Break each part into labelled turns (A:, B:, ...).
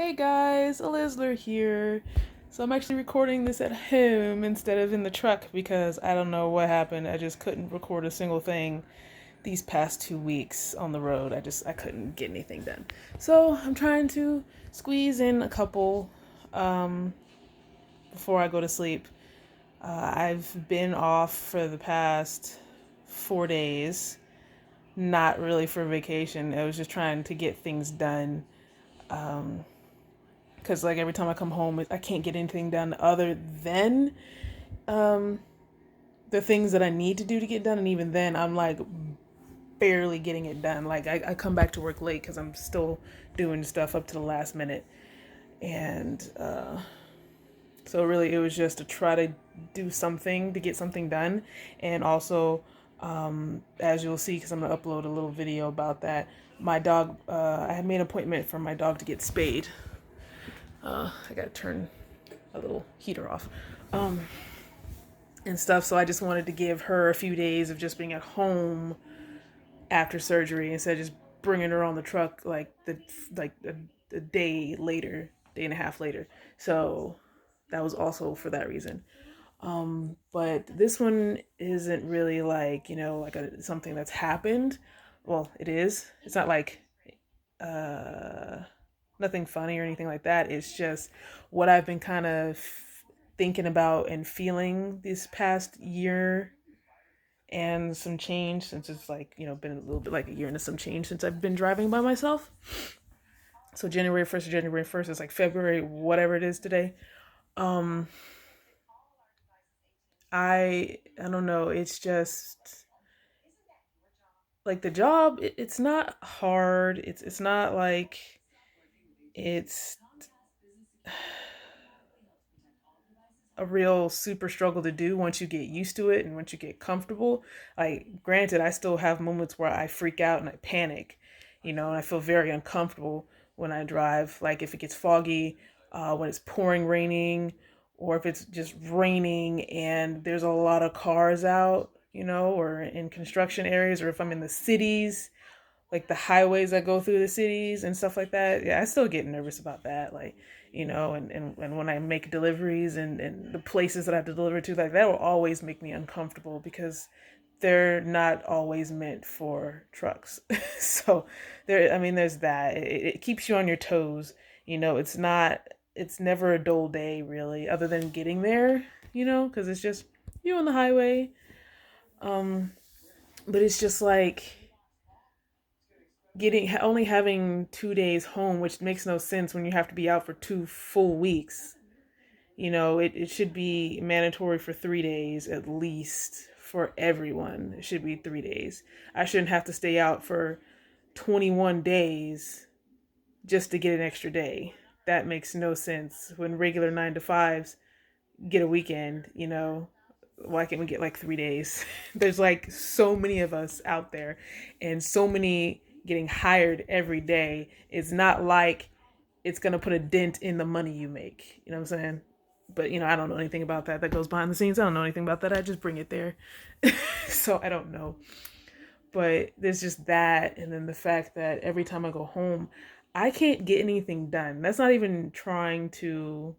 A: Hey guys, Elizler here. So I'm actually recording this at home instead of in the truck because I don't know what happened. I just couldn't record a single thing these past 2 weeks on the road. I couldn't get anything done. So I'm trying to squeeze in a couple um, before I go to sleep. I've been off for the past 4 days, not really for vacation. I was just trying to get things done. Because like every time I come home, I can't get anything done other than um, the things that I need to do to get done, and even then, I'm like barely getting it done. Like I come back to work late because I'm still doing stuff up to the last minute, and so really it was just to try to do something to get something done, and also as you'll see, because I'm gonna upload a little video about that. My dog, I had made an appointment for my dog to get spayed. I gotta turn a little heater off. Um, and stuff. So I just wanted to give her a few days of just being at home after surgery instead of just bringing her on the truck a day later, day and a half later. So that was also for that reason. But this one isn't really like something that's happened. Well, it is. It's not like uh, nothing funny or anything like that. It's just what I've been kind of thinking about and feeling this past year and some change since it's been a little bit like a year and some change since I've been driving by myself. So January 1st to January 1st is like February, whatever it is today. Um, I don't know. It's just like the job. It's not hard. It's not like it's a real super struggle to do once you get used to it and once you get comfortable. Like, granted, I still have moments where I freak out and I panic, and I feel very uncomfortable when I drive. Like, if it gets foggy, when it's pouring raining, or if it's just raining and there's a lot of cars out, or in construction areas, or if I'm in the cities, like the highways that go through the cities and stuff like that. Yeah, I still get nervous about that. Like, and when I make deliveries and the places that I have to deliver to, like that will always make me uncomfortable because they're not always meant for trucks. So there's that. It keeps you on your toes. It's never a dull day really, other than getting there, because it's just you on the highway. Um, but it's just like getting only having 2 days home, which makes no sense when you have to be out for 2 full weeks. It should be mandatory for 3 days at least for everyone. It should be 3 days. I shouldn't have to stay out for 21 days just to get an extra day. That makes no sense. When regular 9 to 5s get a weekend, why can't we get like 3 days? There's like so many of us out there and so many getting hired every day. It's not like it's going to put a dent in the money you make. You know what I'm saying? But, I don't know anything about that. That goes behind the scenes. I don't know anything about that. I just bring it there. So I don't know. But there's just that. And then the fact that every time I go home, I can't get anything done. That's not even trying to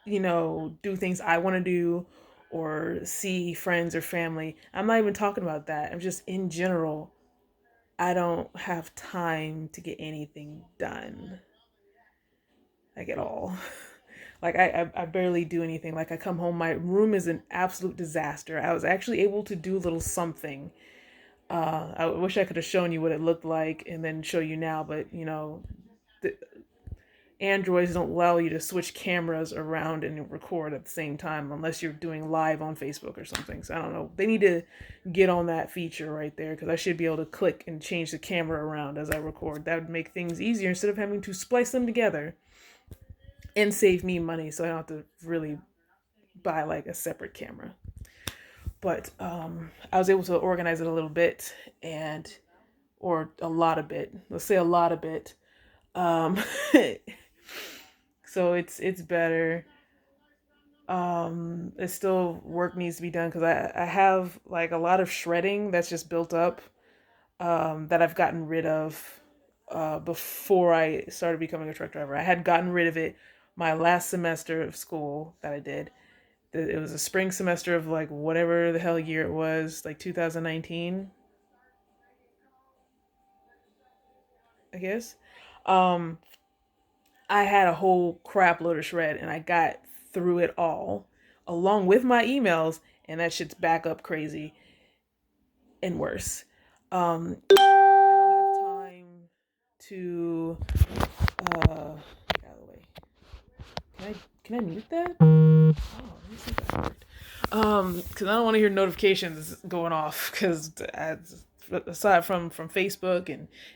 A: do things I want to do or see friends or family. I'm not even talking about that. I'm just in general, I don't have time to get anything done, like at all. Like I barely do anything. Like I come home, my room is an absolute disaster. I was actually able to do a little something. I wish I could have shown you what it looked like and then show you now, but the, Androids don't allow you to switch cameras around and record at the same time unless you're doing live on Facebook or something. So I don't know. They need to get on that feature right there because I should be able to click and change the camera around as I record. That would make things easier instead of having to splice them together and save me money so I don't have to really buy like a separate camera. But I was able to organize it a little bit or a lot of bit. Let's say a lot of bit. Um, so it's better. It's still work needs to be done because I have like a lot of shredding that's just built up that I've gotten rid of before I started becoming a truck driver. I had gotten rid of it my last semester of school that I did. It was a spring semester of like whatever the hell year it was, like 2019, I guess. Um, I had a whole crap load of shred and I got through it all along with my emails, and that shit's back up crazy and worse. I don't have time to get out of the way. Can I mute that? Oh, let me see if that worked. Because I don't want to hear notifications going off. Because aside from Facebook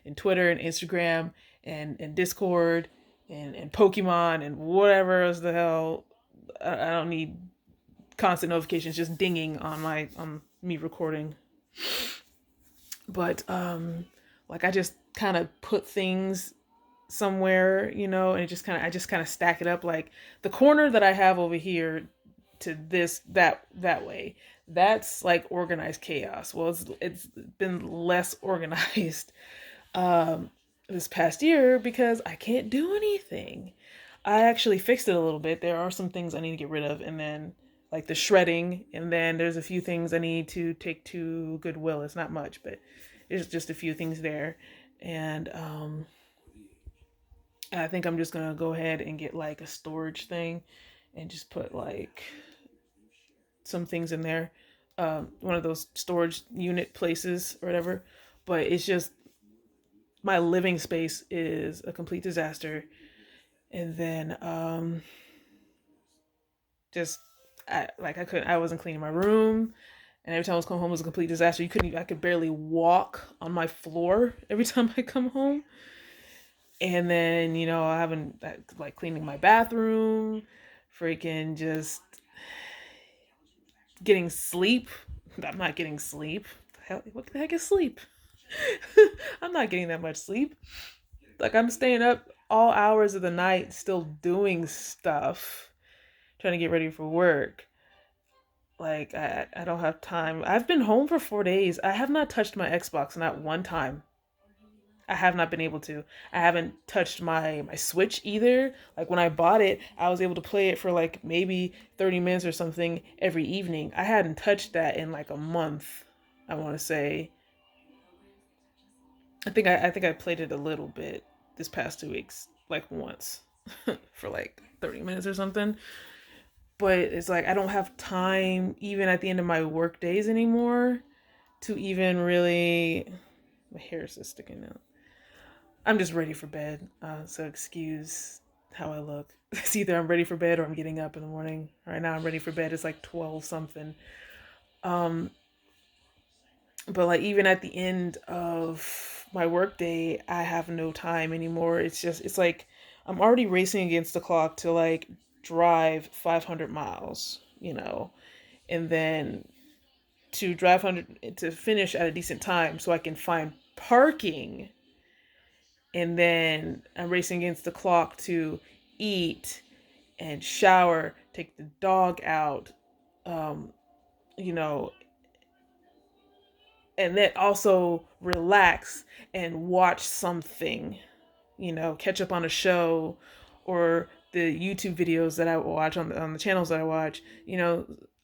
A: and Twitter and Instagram and Discord and Pokemon and whatever else the hell, I don't need constant notifications just dinging on me recording. But like I just kind of put things somewhere, and I just kind of stack it up. Like the corner that I have over here to this that way, that's like organized chaos. Well, it's been less organized this past year because I can't do anything. I actually fixed it a little bit. There are some things I need to get rid of, and then like the shredding, and then there's a few things I need to take to Goodwill. It's not much, but there's just a few things there. And I think I'm just gonna go ahead and get like a storage thing and just put like some things in there. One of those storage unit places or whatever. But it's just my living space is a complete disaster. And then just I wasn't cleaning my room, and every time I was coming home it was a complete disaster. I could barely walk on my floor every time I come home. And then, I haven't like cleaning my bathroom, freaking just getting sleep. I'm not getting sleep. What the heck is sleep? I'm not getting that much sleep. Like I'm staying up all hours of the night still doing stuff, trying to get ready for work. Like I don't have time. I've been home for 4 days. I have not touched my Xbox, not one time. I have not been able to. I haven't touched my Switch either. Like when I bought it, I was able to play it for like maybe 30 minutes or something every evening. I hadn't touched that in like a month, I want to say. I think I played it a little bit this past 2 weeks, like once for like 30 minutes or something. But it's like I don't have time even at the end of my work days anymore to even really. My hair is just sticking out. I'm just ready for bed, so excuse how I look. It's either I'm ready for bed or I'm getting up in the morning. Right now I'm ready for bed. It's like 12 something. Um, but like even at the end of my workday, I have no time anymore. It's like I'm already racing against the clock to like drive 500 miles, and then to drive 100 to finish at a decent time so I can find parking, and then I'm racing against the clock to eat and shower, take the dog out, um, you know, and then also relax and watch something, catch up on a show or the YouTube videos that I watch on the channels that I watch,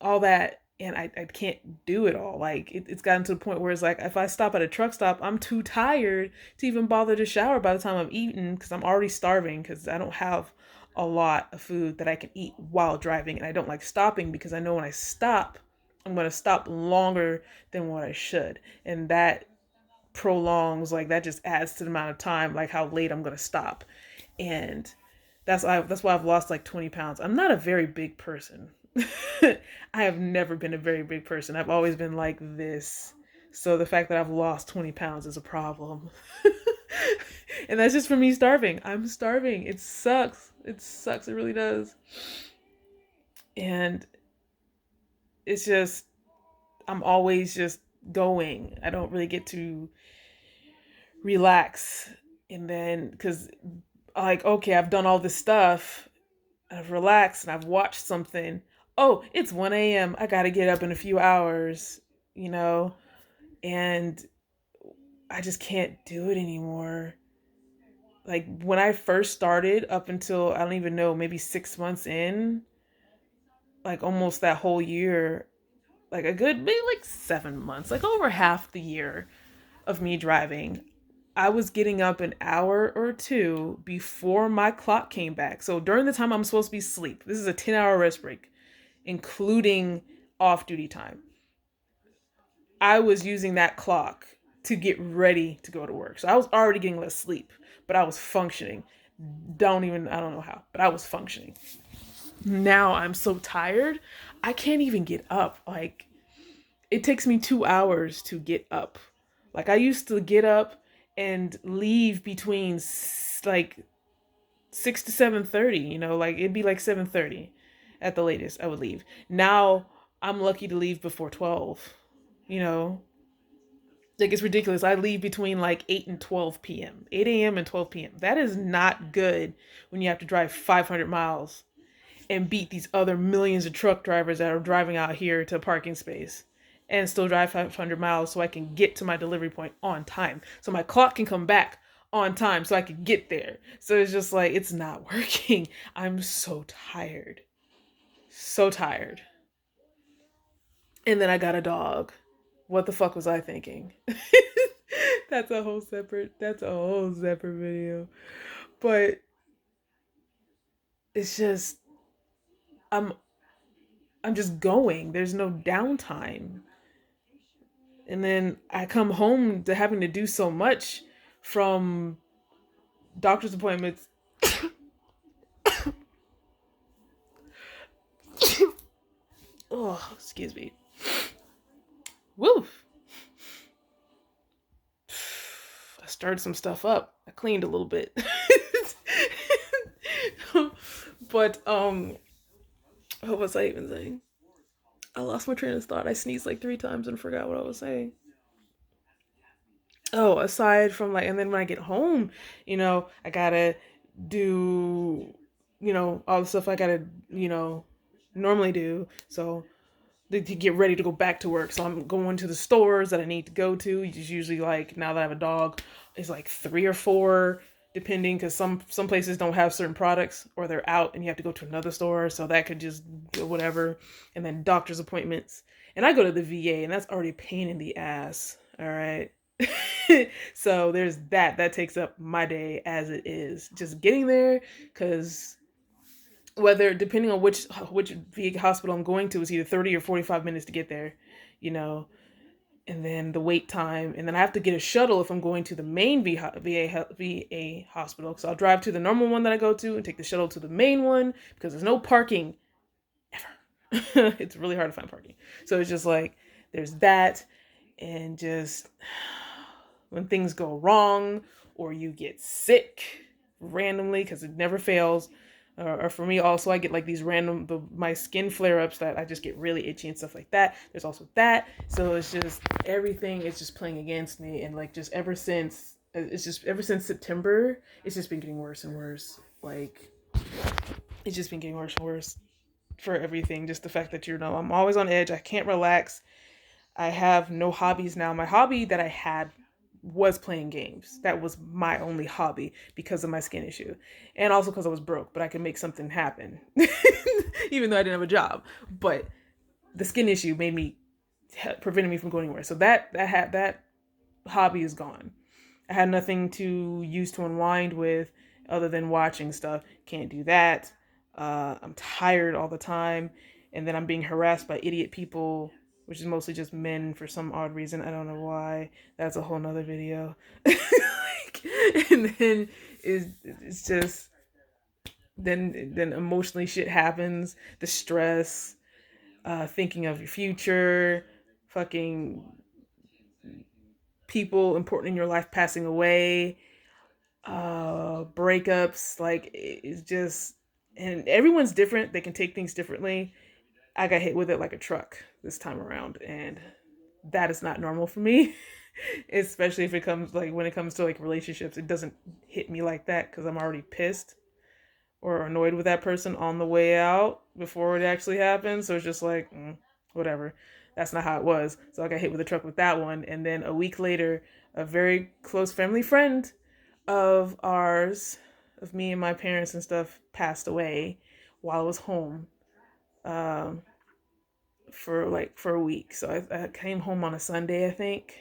A: all that. And I can't do it all. Like it's gotten to the point where it's like if I stop at a truck stop, I'm too tired to even bother to shower by the time I've eaten because I'm already starving because I don't have a lot of food that I can eat while driving. And I don't like stopping because I know when I stop, I'm going to stop longer than what I should. And that prolongs, like that just adds to the amount of time, like how late I'm going to stop. And that's why I've lost like 20 pounds. I'm not a very big person. I have never been a very big person. I've always been like this. So the fact that I've lost 20 pounds is a problem. And that's just for me starving. I'm starving. It sucks. It sucks. It really does. And it's just, I'm always just going. I don't really get to relax. And then, because, like, okay, I've done all this stuff. I've relaxed and I've watched something. Oh, it's 1 a.m. I gotta get up in a few hours, you know? And I just can't do it anymore. Like when I first started up until I don't even know, maybe 6 months in, like almost that whole year, like a good maybe like 7 months, like over half the year of me driving, I was getting up an hour or two before my clock came back. So during the time I'm supposed to be asleep, this is a 10-hour rest break, including off duty time. I was using that clock to get ready to go to work. So I was already getting less sleep, but I was functioning. I don't know how, but I was functioning. Now I'm so tired, I can't even get up. Like, it takes me 2 hours to get up. Like, I used to get up and leave between like 6 to 7:30. Like it'd be like 7:30 at the latest. I would leave. Now I'm lucky to leave before 12. You know, like it's ridiculous. I leave between like 8 and 12 p.m., 8 a.m. and 12 p.m. That is not good when you have to drive 500 miles and beat these other millions of truck drivers that are driving out here to a parking space and still drive 500 miles so I can get to my delivery point on time. So my clock can come back on time so I can get there. So it's just like, it's not working. I'm so tired. So tired. And then I got a dog. What the fuck was I thinking? That's a whole separate video. But it's just I'm I'm just going. There's no downtime. And then I come home to having to do so much, from doctor's appointments. Oh, excuse me. Woof. I stirred some stuff up. I cleaned a little bit. But what was I even saying? I lost my train of thought. I sneezed like 3 times and forgot what I was saying. Oh, aside from like, and then when I get home, I gotta do, all the stuff I gotta, you know, normally do. So to get ready to go back to work. So I'm going to the stores that I need to go to. It's usually like, now that I have a dog, it's like three or four, depending, because some places don't have certain products or they're out and you have to go to another store. So that could just whatever. And then doctor's appointments. And I go to the VA, and that's already a pain in the ass. All right. So there's that. That takes up my day as it is. Just getting there, because whether depending on which VA hospital I'm going to, is either 30 or 45 minutes to get there, you know, and then the wait time, and then I have to get a shuttle if I'm going to the main VA hospital. So I'll drive to the normal one that I go to and take the shuttle to the main one, because there's no parking ever. It's really hard to find parking. So it's just like, there's that, and just when things go wrong or you get sick randomly, because it never fails. Or for me also, I get like these my skin flare-ups that I just get really itchy and stuff like that. There's also that. So it's just, everything is just playing against me. And like, just ever since September, it's just been getting worse and worse. Like, it's just been getting worse and worse for everything. Just the fact that, I'm always on edge. I can't relax. I have no hobbies now. My hobby that I had was playing games. That was my only hobby because of my skin issue. And also because I was broke, but I could make something happen. Even though I didn't have a job. But the skin issue prevented me from going anywhere. So that hobby is gone. I had nothing to use to unwind with other than watching stuff. Can't do that. I'm tired all the time. And then I'm being harassed by idiot people, which is mostly just men for some odd reason. I don't know why. That's a whole nother video. And then it's just, then emotionally shit happens. The stress, thinking of your future, fucking people important in your life passing away, breakups. Like, it's just, and everyone's different. They can take things differently. I got hit with it like a truck this time around, and that is not normal for me. Especially if it comes like when it comes to like relationships, it doesn't hit me like that because I'm already pissed or annoyed with that person on the way out before it actually happens. So it's just like, whatever. That's not how it was. So I got hit with a truck with that one, and then a week later, a very close family friend of ours, of me and my parents and stuff, passed away while I was home, um, for a week. So I came home on a Sunday, I think,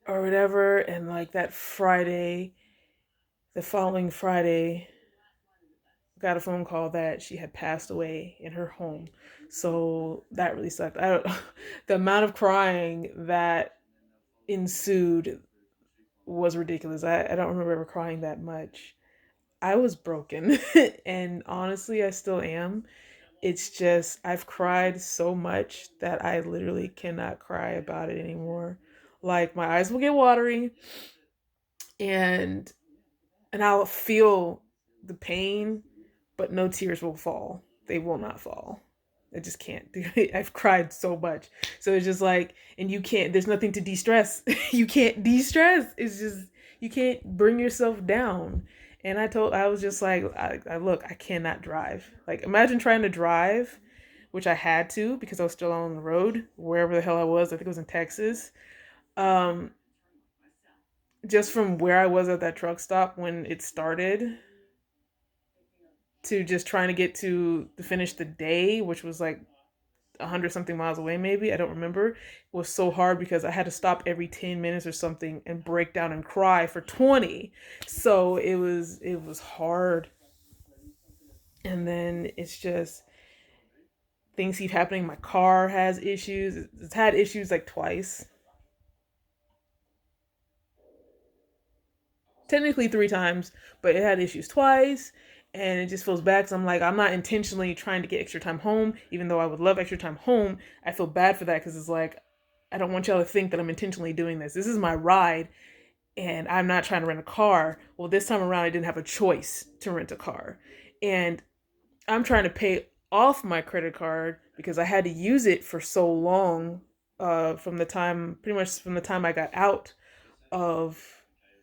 A: or whatever, and like that Friday, the following Friday, got a phone call that she had passed away in her home. So that really sucked. I don't, the amount of crying that ensued was ridiculous. I don't remember ever crying that much. I was broken, and honestly, I still am. It's just I've cried so much that I literally cannot cry about it anymore. Like my eyes will get watery, and I'll feel the pain, but no tears will fall. They will not fall. I just can't do it. I've cried so much. So it's just like, and you can't, there's nothing to de stress. You can't de stress. It's just, you can't bring yourself down. And I was just like, look, I cannot drive. Like, imagine trying to drive, which I had to because I was still on the road, wherever the hell I was. I think it was in Texas. Um, just from where I was at that truck stop when it started to just trying to get to finish the day, which was like 100 something miles away, maybe I don't remember, it was so hard because I had to stop every 10 minutes or something and break down and cry for 20. So it was hard. And then it's just things keep happening. My car has issues. It's had issues like twice, technically three times, but it had issues twice. And it just feels bad because I'm like, I'm not intentionally trying to get extra time home, even though I would love extra time home. I feel bad for that because it's like, I don't want y'all to think that I'm intentionally doing this. This is my ride, and I'm not trying to rent a car. Well, this time around, I didn't have a choice to rent a car. And I'm trying to pay off my credit card because I had to use it for so long, pretty much from the time I got out of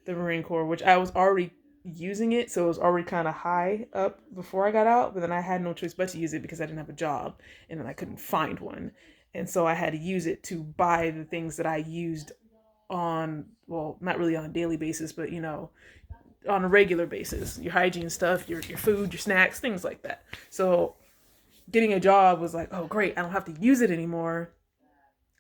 A: the Marine Corps, which I was already using it, so it was already kind of high up before I got out. But then I had no choice but to use it because I didn't have a job, and then I couldn't find one, and so I had to use it to buy the things that I used on, well, not really on a daily basis, but on a regular basis, your hygiene stuff, your food, your snacks, things like that. So getting a job was like, oh great, I don't have to use it anymore.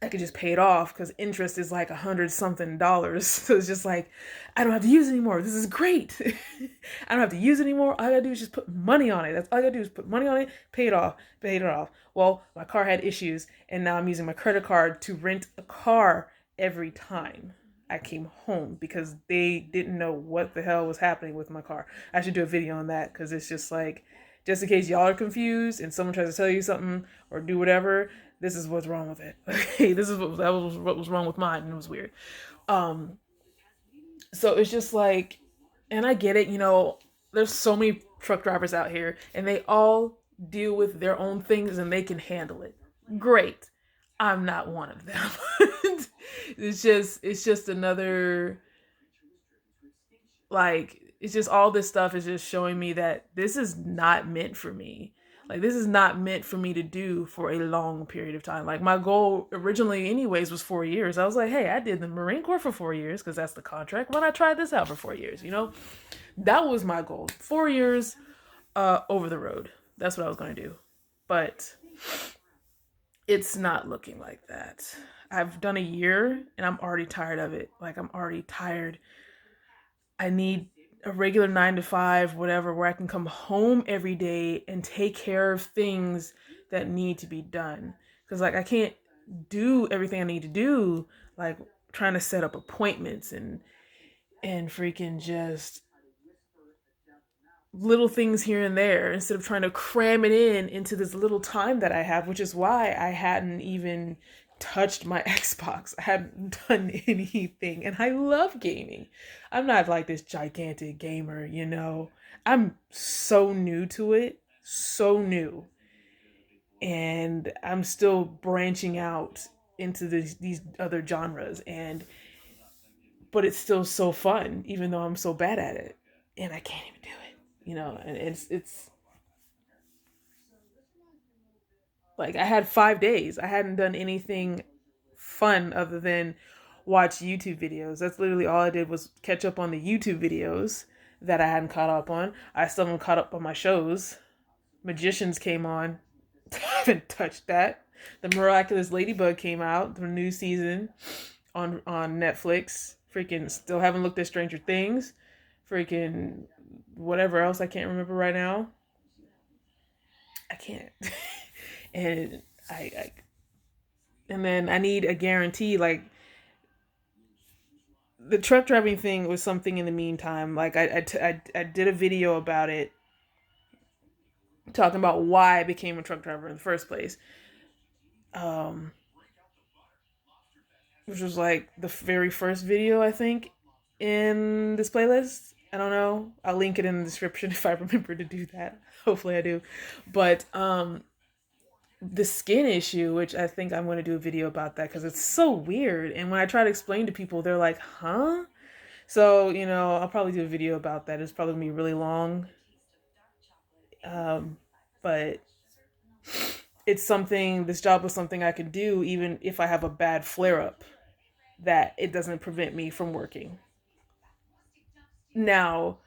A: I could just pay it off because interest is like $100 something. So it's just like, I don't have to use it anymore. This is great. I don't have to use it anymore. All I gotta do is just put money on it. That's all I gotta do is put money on it, pay it off, paid it off. Well, my car had issues, and now I'm using my credit card to rent a car every time I came home because they didn't know what the hell was happening with my car. I should do a video on that because it's just like, just in case y'all are confused and someone tries to tell you something or do whatever, this is what's wrong with it. Okay, this is what was wrong with mine, and it was weird. Um, so it's just like, and I get it. There's so many truck drivers out here, and they all deal with their own things, and they can handle it. Great. I'm not one of them. It's just another, like, it's just all this stuff is just showing me that this is not meant for me. Like, this is not meant for me to do for a long period of time. Like, my goal originally anyways was 4 years. I was like, hey, I did the Marine Corps for 4 years because that's the contract. Why not try this out for 4 years? That was my goal. 4 years over the road. That's what I was going to do. But it's not looking like that. I've done a year and I'm already tired of it. Like, I'm already tired. I need a regular 9 to 5, whatever, where I can come home every day and take care of things that need to be done. Because, like, I can't do everything I need to do, like trying to set up appointments and freaking just little things here and there instead of trying to cram it into this little time that I have, which is why I hadn't even touched my Xbox. I hadn't done anything. And I love gaming. I'm not like this gigantic gamer. I'm so new to it. So new. And I'm still branching out into these other genres, but it's still so fun, even though I'm so bad at it. And I can't even do it. And it's like I had 5 days. I hadn't done anything fun other than watch YouTube videos. That's literally all I did was catch up on the YouTube videos that I hadn't caught up on. I still haven't caught up on my shows. Magicians came on. I haven't touched that. The Miraculous Ladybug came out, the new season on Netflix. Freaking still haven't looked at Stranger Things. Freaking whatever else I can't remember right now. I can't. and I and then I need a guarantee. Like the truck driving thing was something in the meantime. Like I did a video about it, talking about why I became a truck driver in the first place. Um, which was like the very first video I think in this playlist. I don't know. I'll link it in the description if I remember to do that. Hopefully I do. But the skin issue, which I think I'm going to do a video about that because it's so weird. And when I try to explain to people, they're like, huh? So, I'll probably do a video about that. It's probably going to be really long. But it's something, this job was something I could do even if I have a bad flare up, that it doesn't prevent me from working. Now,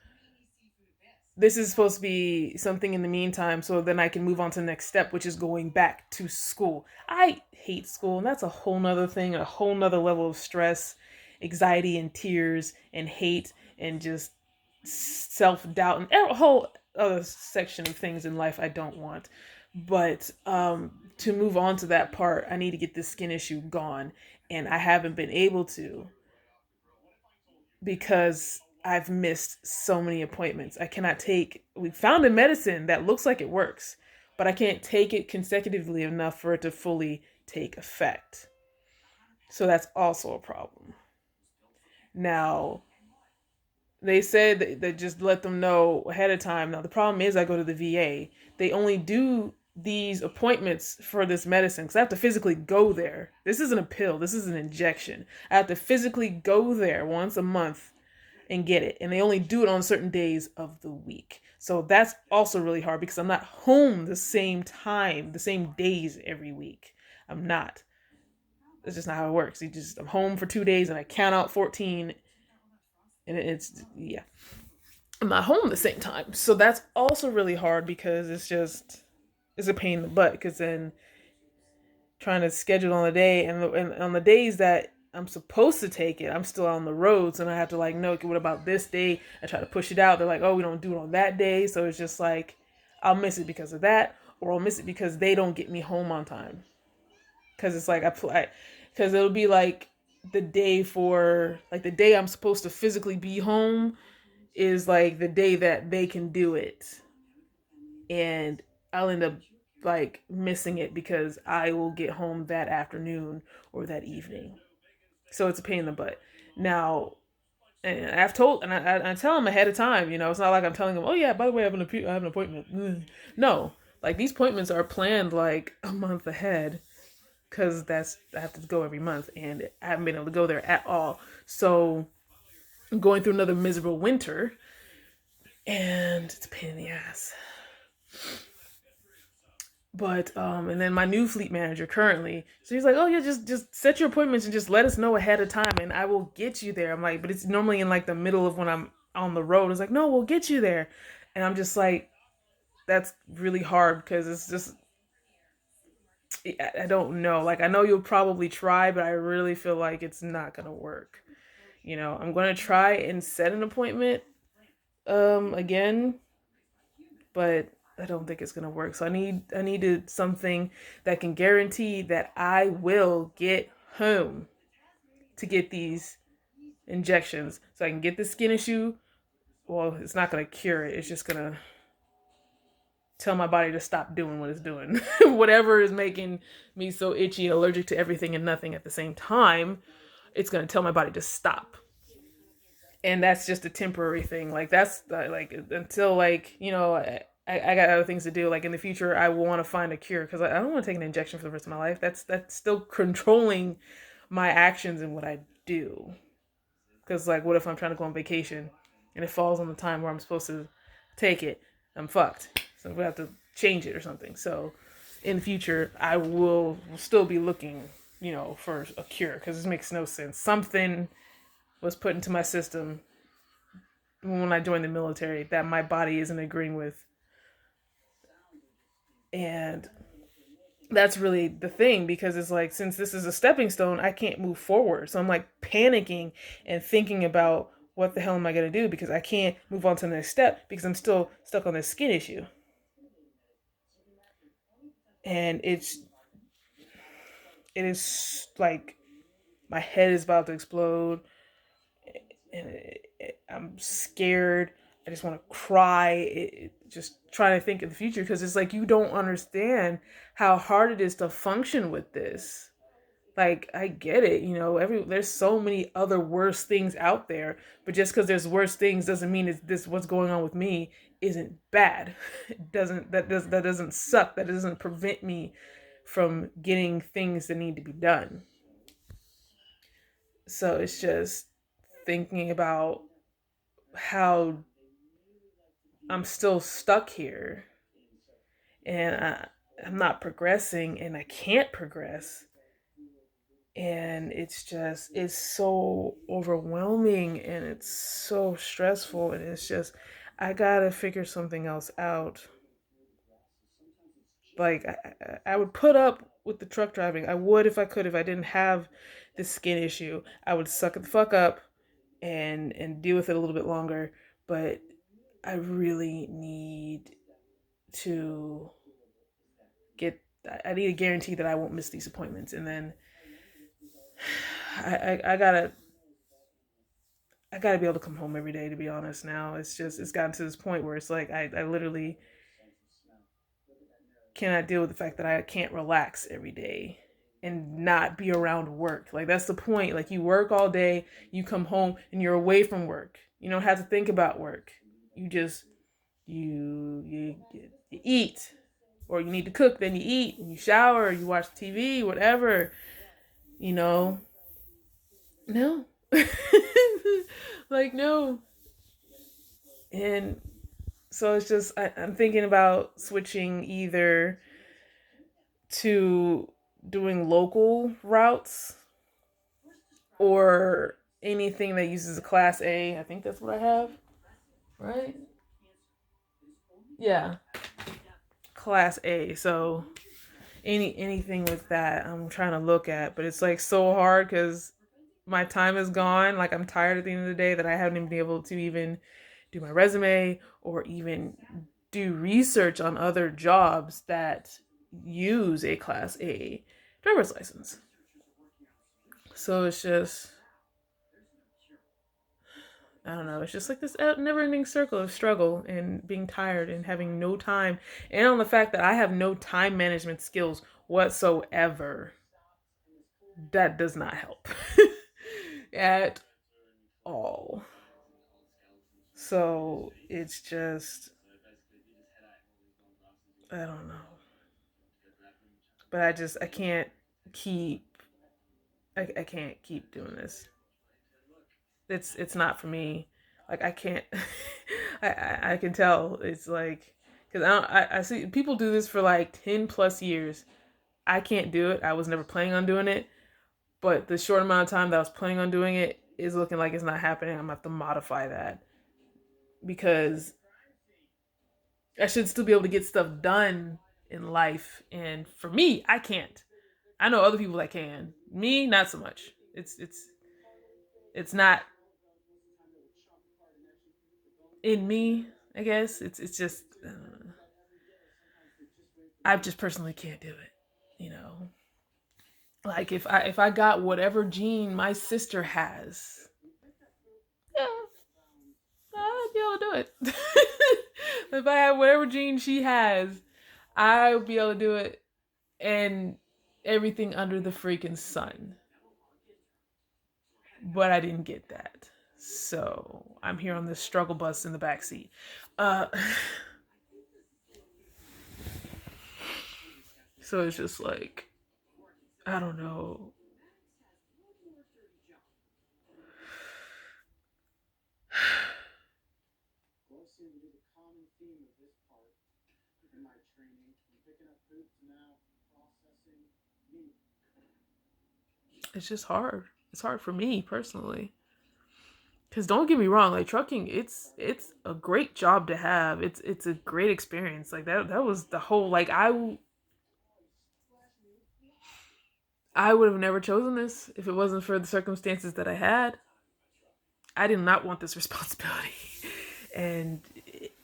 A: this is supposed to be something in the meantime so then I can move on to the next step, which is going back to school. I hate school, and that's a whole nother thing, a whole nother level of stress, anxiety, and tears, and hate, and just self-doubt, and a whole other section of things in life I don't want. But to move on to that part, I need to get this skin issue gone, and I haven't been able to because I've missed so many appointments. I cannot take, we found a medicine that looks like it works, but I can't take it consecutively enough for it to fully take effect. So that's also a problem. Now, they said that just let them know ahead of time. Now, the problem is I go to the VA. They only do these appointments for this medicine because I have to physically go there. This isn't a pill. This is an injection. I have to physically go there once a month and get it. And they only do it on certain days of the week. So that's also really hard because I'm not home the same time, the same days every week. I'm not. That's just not how it works. I'm home for 2 days and I count out 14 and yeah. I'm not home at the same time. So that's also really hard because it's a pain in the butt because then trying to schedule on the day and on the days that I'm supposed to take it, I'm still on the roads and I have to like, no, what about this day? I try to push it out. They're like, oh, we don't do it on that day. So it's just like, I'll miss it because of that, or I'll miss it because they don't get me home on time. Cause it's like, cause it'll be like the day I'm supposed to physically be home is like the day that they can do it. And I'll end up like missing it because I will get home that afternoon or that evening. So it's a pain in the butt. Now, and I've told, and I tell them ahead of time, it's not like I'm telling them, oh yeah, by the way, I have an appointment. No, like these appointments are planned like a month ahead because I have to go every month and I haven't been able to go there at all. So I'm going through another miserable winter and it's a pain in the ass. But and then my new fleet manager currently, so he's like, oh yeah, just set your appointments and just let us know ahead of time and I will get you there. I'm like, but it's normally in like the middle of when I'm on the road. It's like, no, we'll get you there. And I'm just like, that's really hard because it's just, I don't know. Like I know you'll probably try, but I really feel like it's not gonna work. I'm gonna try and set an appointment again, but I don't think it's gonna work. So I needed something that can guarantee that I will get home to get these injections, so I can get the skin issue. Well, it's not gonna cure it. It's just gonna tell my body to stop doing what it's doing. Whatever is making me so itchy and allergic to everything and nothing at the same time, it's gonna tell my body to stop. And that's just a temporary thing. Like that's like until like I got other things to do. Like in the future, I will want to find a cure because I don't want to take an injection for the rest of my life. That's still controlling my actions and what I do. Because like, what if I'm trying to go on vacation and it falls on the time where I'm supposed to take it? I'm fucked. So we have to change it or something. So in the future, I will still be looking for a cure, because this makes no sense. Something was put into my system when I joined the military that my body isn't agreeing with. And that's really the thing, because it's like, since this is a stepping stone, I can't move forward. So I'm like panicking and thinking about what the hell am I going to do, because I can't move on to the next step because I'm still stuck on this skin issue. And it is like my head is about to explode, and I'm scared. I just want to cry. Just trying to think of the future, because it's like you don't understand how hard it is to function with this. Like, I get it, there's so many other worse things out there, but just because there's worse things doesn't mean it's this what's going on with me isn't bad. That doesn't suck. That doesn't prevent me from getting things that need to be done. So it's just thinking about how I'm still stuck here, and I'm not progressing, and I can't progress. And it's so overwhelming, and it's so stressful, and it's just, I gotta figure something else out. Like, I would put up with the truck driving. I would if I could. If I didn't have this skin issue, I would suck it the fuck up and deal with it a little bit longer. But I really need to get. I need a guarantee that I won't miss these appointments, and then I gotta be able to come home every day. To be honest, now it's gotten to this point where it's like I literally cannot deal with the fact that I can't relax every day and not be around work. Like, that's the point. Like, you work all day, you come home and you're away from work. You don't have to think about work. You just you eat, or you need to cook, then you eat, and you shower, you watch TV, whatever. You know, no, like, no. And so it's just, I'm thinking about switching either to doing local routes or anything that uses a class A. I think that's what I have, right? Yeah, class A. So anything with that, I'm trying to look at, but it's like so hard because my time is gone. Like, I'm tired at the end of the day that I haven't even been able to even do my resume or even do research on other jobs that use a class A driver's license. So it's just, I don't know. It's just like this never-ending circle of struggle and being tired and having no time, and on the fact that I have no time management skills whatsoever. That does not help at all. So it's just, I don't know. But I can't keep, I can't keep doing this. It's not for me. Like, I can't. I can tell. It's like, because I see people do this for like 10 plus years. I can't do it. I was never planning on doing it, but the short amount of time that I was planning on doing it is looking like it's not happening. I'm gonna have to modify that, because I should still be able to get stuff done in life, and for me, I can't. I know other people that can. Me, not so much. It's not in me. I guess it's just, I just personally can't do it. You know, like, if I got whatever gene my sister has, yeah, I'd be able to do it. If I had whatever gene she has, I would be able to do it, and everything under the freaking sun. But I didn't get that. So I'm here on this struggle bus in the back seat. Uh, so it's just like, I don't know. It's just hard. It's hard for me personally. Cause don't get me wrong, like trucking, it's a great job to have. It's a great experience. Like that was the whole like I would have never chosen this if it wasn't for the circumstances that I had. I did not want this responsibility, and it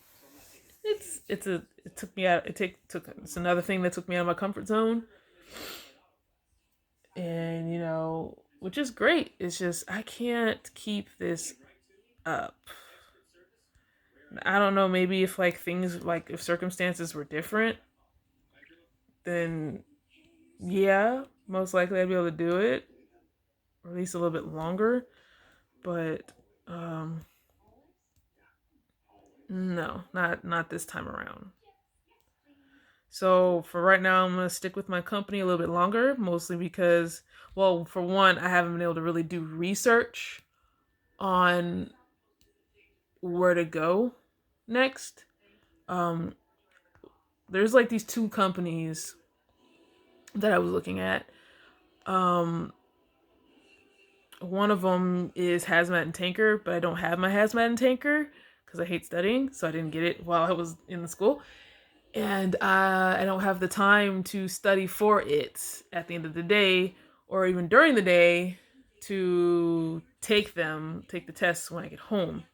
A: took me out. Took it's another thing that took me out of my comfort zone, and which is great. It's just I can't keep this up. I don't know. Maybe if like things like if circumstances were different, then yeah, most likely I'd be able to do it, or at least a little bit longer. But um, no, not this time around. So for right now, I'm gonna stick with my company a little bit longer, mostly because, well, for one, I haven't been able to really do research on where to go next. Um, there's like these two companies that I was looking at. Um, one of them is hazmat and tanker, but I don't have my hazmat and tanker because I hate studying, so I didn't get it while I was in the school. And I don't have the time to study for it at the end of the day or even during the day to take the tests when I get home.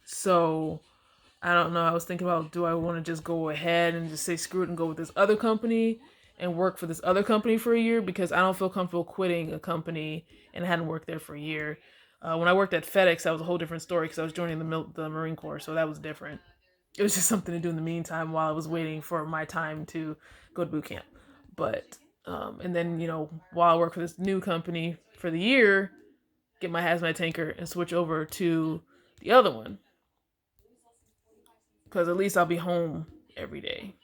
A: So I don't know. I was thinking about, do I want to just go ahead and just say screw it and go with this other company and work for this other company for a year, because I don't feel comfortable quitting a company and I hadn't worked there for a year. When I worked at FedEx, that was a whole different story because I was joining the Marine Corps, so that was different. It was just something to do in the meantime while I was waiting for my time to go to boot camp. But and then while I work for this new company for the year, get my hazmat tanker and switch over to the other one, because at least I'll be home every day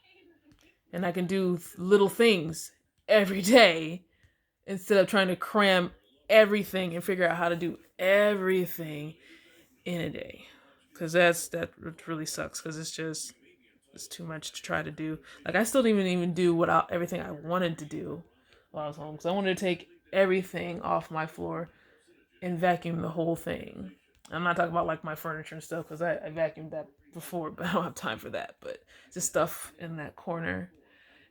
A: and I can do little things every day instead of trying to cram everything and figure out how to do everything in a day. Because that really sucks. Because it's too much to try to do. Like I still didn't even do everything I wanted to do while I was home. Because I wanted to take everything off my floor and vacuum the whole thing. I'm not talking about like my furniture and stuff because I vacuumed that before, but I don't have time for that. But just stuff in that corner.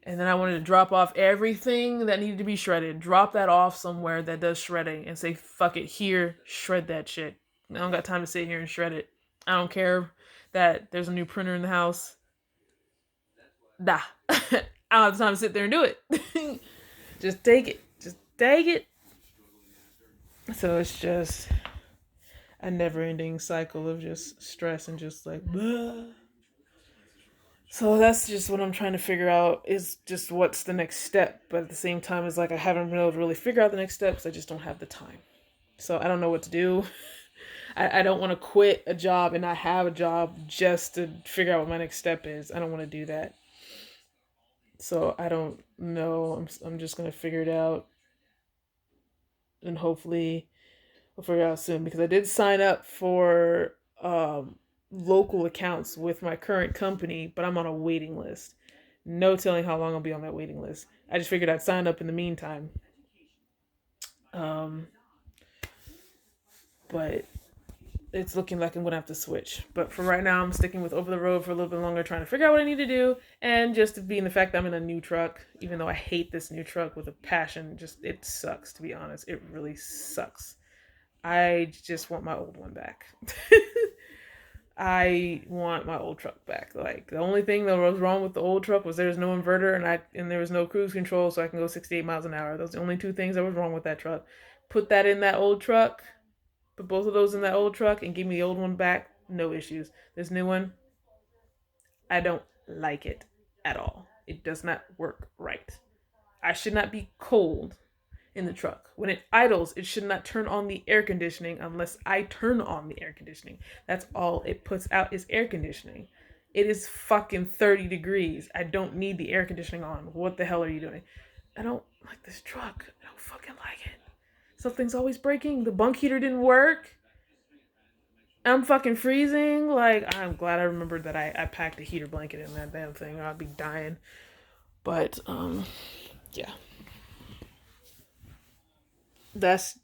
A: And then I wanted to drop off everything that needed to be shredded. Drop that off somewhere that does shredding and say, fuck it, here, shred that shit. I don't got time to sit here and shred it. I don't care that there's a new printer in the house. Nah. I don't have time to sit there and do it. Just take it. Just take it. So it's just a never ending cycle of just stress and just like, blah. So that's just what I'm trying to figure out, is just what's the next step. But at the same time, it's like I haven't been able to really figure out the next step because I just don't have the time. So I don't know what to do. I don't want to quit a job and not have a job just to figure out what my next step is. I don't want to do that. So I don't know. I'm just going to figure it out. And hopefully we'll figure it out soon. Because I did sign up for local accounts with my current company, but I'm on a waiting list. No telling how long I'll be on that waiting list. I just figured I'd sign up in the meantime. But it's looking like I'm going to have to switch. But for right now, I'm sticking with over the road for a little bit longer, trying to figure out what I need to do. And just to be in the fact that I'm in a new truck, even though I hate this new truck with a passion, just it sucks, to be honest. It really sucks. I just want my old one back. I want my old truck back. Like the only thing that was wrong with the old truck was there was no inverter and there was no cruise control, so I can go 68 miles an hour. Those are the only two things that was wrong with that truck. Put that in that old truck. Put both of those in that old truck and give me the old one back. No issues. This new one, I don't like it at all. It does not work right. I should not be cold in the truck. When it idles, it should not turn on the air conditioning unless I turn on the air conditioning. That's all it puts out is air conditioning. It is fucking 30 degrees. I don't need the air conditioning on. What the hell are you doing? I don't like this truck. I don't fucking like it. Something's always breaking. The bunk heater didn't work. I'm fucking freezing. Like, I'm glad I remembered that I packed a heater blanket in that damn thing, or I'd be dying. But, yeah. That's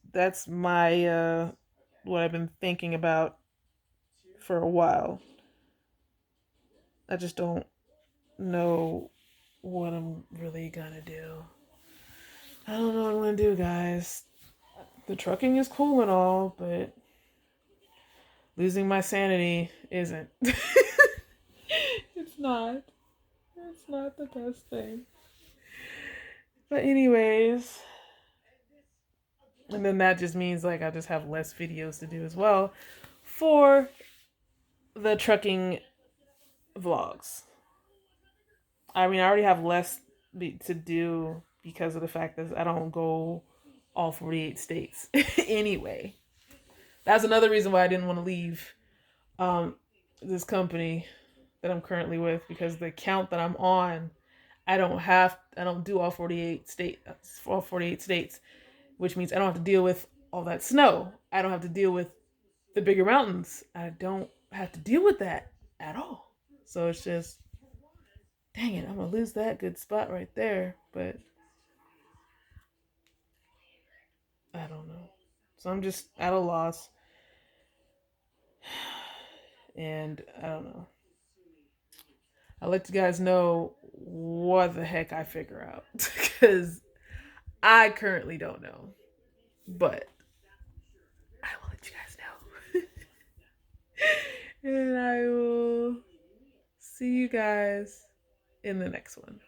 A: my what I've been thinking about for a while. I just don't know what I'm really gonna do. I don't know what I'm gonna do, guys. The trucking is cool and all, but losing my sanity isn't. It's not. It's not the best thing. But anyways, and then that just means like I just have less videos to do as well for the trucking vlogs. I mean, I already have less to do because of the fact that I don't go all 48 states anyway. That's another reason why I didn't want to leave um, this company that I'm currently with, because the account that I'm on, I don't do all 48 states, which means I don't have to deal with all that snow. I don't have to deal with the bigger mountains. I don't have to deal with that at all. So it's just, dang it, I'm gonna lose that good spot right there. But I don't know. So I'm just at a loss. And I don't know. I'll let you guys know what the heck I figure out. Because I currently don't know. But I will let you guys know. And I will see you guys in the next one.